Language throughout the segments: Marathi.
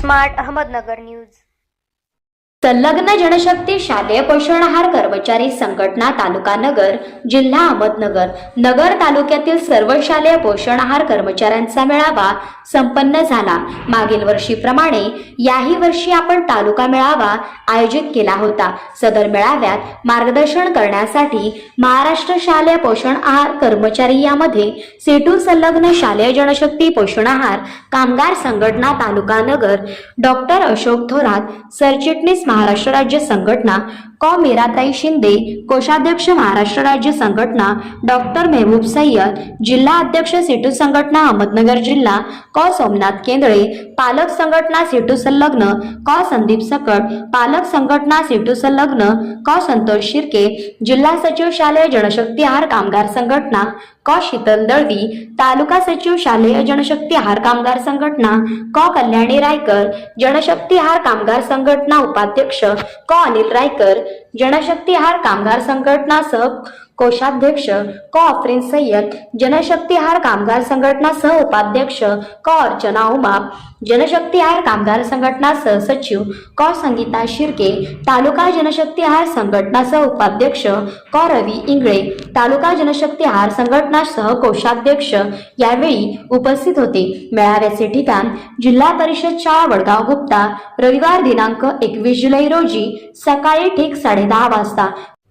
Smart Ahmednagar news. संलग्न जनशक्ती शालेय पोषण आहार कर्मचारी संघटना तालुका नगर जिल्हा अहमदनगर नगर तालुक्यातील सर्व शालेय पोषण आहार कर्मचाऱ्यांचा मेळावा संपन्न झाला। मागील वर्षीप्रमाणे याही वर्षी आपण तालुका मेळावा आयोजित केला होता। सदर मेळाव्यात मार्गदर्शन करण्यासाठी महाराष्ट्र शालेय पोषण आहार कर्मचारी यामध्ये सेटू संलग्न शालेय जनशक्ती पोषण आहार कामगार संघटना तालुका नगर डॉक्टर अशोक थोरात सरचिटणीस महाराष्ट्र राज्य संघटना कौ मीराताई शिंदे कोषाध्यक्ष महाराष्ट्र राज्य संघटना डॉक्टर मेहबूब सय्यद जिल्हा अध्यक्ष सेटू संघटना अहमदनगर जिल्हा कौ सोमनाथ केंद्रे पालक संघटना सेटू संलग्न कौ संदीप सकट पालक संघटना सेटू संलग्न कौ संतोष शिर्के जिल्हा सचिव शालेय जनशक्ती आहार कामगार संघटना कौ शीतल दळवी तालुका सचिव शालेय जनशक्ती आहार कामगार संघटना कौ कल्याणी रायकर जनशक्ती आहार कामगार संघटना उपाध्यक्ष कौ अनिल रायकर जनशक्ती आहार कामगार संघटना सह कोषाध्यक्ष कौ अफरीन सय्यद जनशक्ती आहार कामगार संघटना सह उपाध्यक्ष कौ अर्चना उमाप जनशक्ती आहार कामगार संघटना सह सचिव कौ संगीता शिर्के तालुका जनशक्ती आहार संघटना सह उपाध्यक्ष कौ रवी इंगळे तालुका जनशक्ती आहार संघटना सह कोषाध्यक्ष यावेळी उपस्थित होते। मेळाव्याचे ठिकाण जिल्हा परिषद शाळा वडगाव गुप्ता रविवार दिनांक 21 जुलै रोजी सकाळी ठीक 10:30 वाजता।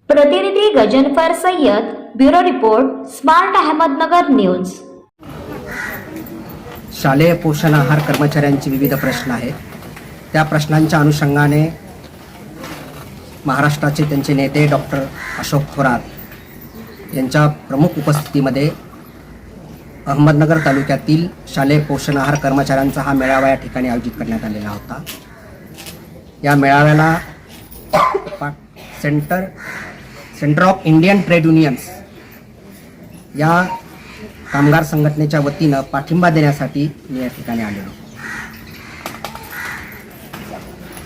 प्रतिनिधी Ghazanfar Sayyed bureau report smart Ahmednagar news. शालेय पोषण आहार कर्मचाऱ्यांचे विविध प्रश्न आहेत। त्या प्रश्नांच्या अनुषंगाने महाराष्ट्राचे त्यांचे नेते डॉक्टर अशोक थोरात यांच्या प्रमुख उपस्थितीमध्ये अहमदनगर तालुक्यातील शालेय पोषण आहार कर्मचाऱ्यांचा हा मेळावा या ठिकाणी आयोजित करण्यात आलेला होता। या मेळाव्याला centre of Indian trade unions या कामगार संघटनेच्या वतीनं पाठिंबा देण्यासाठी मी या ठिकाणी आलेलो।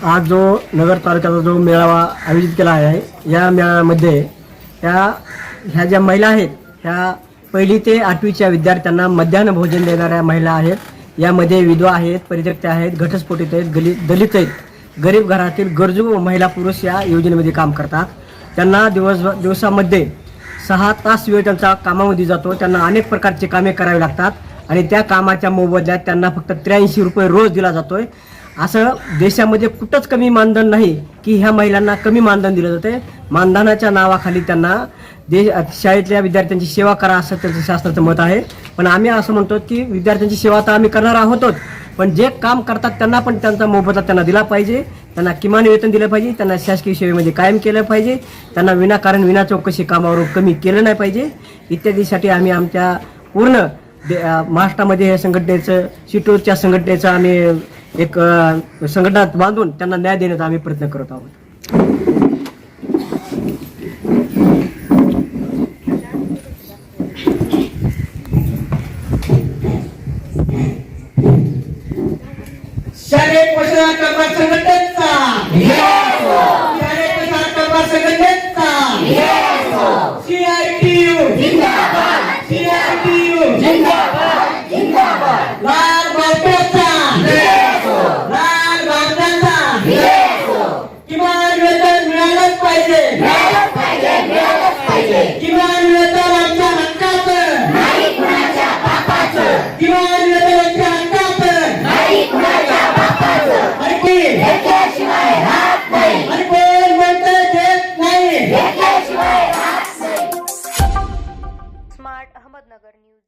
आज जो नगर तालुक्याचा जो मेळावा आयोजित केला आहे या मेळाव्यामध्ये ह्या ज्या महिला आहेत ह्या 1ली ते 8वीच्या विद्यार्थ्यांना मध्यान्ह भोजन देणाऱ्या महिला आहेत। यामध्ये विधवा आहेत, परित्यक्त्या आहेत, घटस्फोटित आहेत, दलित आहेत, गरीब घरातील गरजू महिला पुरुष या योजनेमध्ये काम करतात। त्यांना दिवसामध्ये 6 तास वेळ त्यांचा कामामध्ये जातो। त्यांना अनेक प्रकारचे कामे करावे लागतात आणि त्या कामाच्या मोबदल्यात त्यांना फक्त 83 रुपये रोज दिला जातोय। असं देशामध्ये कुठंच कमी मानधन नाही की ह्या महिलांना कमी मानधन दिलं जाते। मानधनाच्या नावाखाली त्यांना शाळेतल्या विद्यार्थ्यांची सेवा करा असं त्यांचं शासनाचं मत आहे। पण आम्ही असं म्हणतो की विद्यार्थ्यांची सेवा तर आम्ही करणार आहोतच, पण जे काम करतात त्यांना पण त्यांचा मोबदला त्यांना दिला पाहिजे। त्यांना किमान वेतन दिलं पाहिजे, त्यांना शासकीय सेवेमध्ये कायम केलं पाहिजे, त्यांना विनाकारण विना चौकशी कामावर कमी केलं नाही पाहिजे इत्यादीसाठी आम्ही आमच्या पूर्ण महाराष्ट्रामध्ये हे संघटनेचं शिटूरच्या संघटनेचं आम्ही एक संघटना बांधून त्यांना न्याय देण्याचा आम्ही प्रयत्न करत आहोत। शालेय पोषण कामगार संघटनेचा शालेय पोषण कामगार संघटनेचा CITU जिंदाबाद, CITU जिंदाबाद, जिंदाबाद। लाल भारताचा लाल भारताचा किमान वेतन मिळालंच पाहिजे, मिळालंच पाहिजे, मिळालंच पाहिजे। किमान वेतन आमच्या हक्काचं नाही कुणाच्या बापाचं, किमान वेतन आमच्या हक्काचं नाही कुणाच्या बापाचं। आणि घेतल्याशिवाय राहत नाही, आणि कोण म्हणतं देत नाही, घेतल्याशिवाय राहत नाही। Smart Ahmednagar news.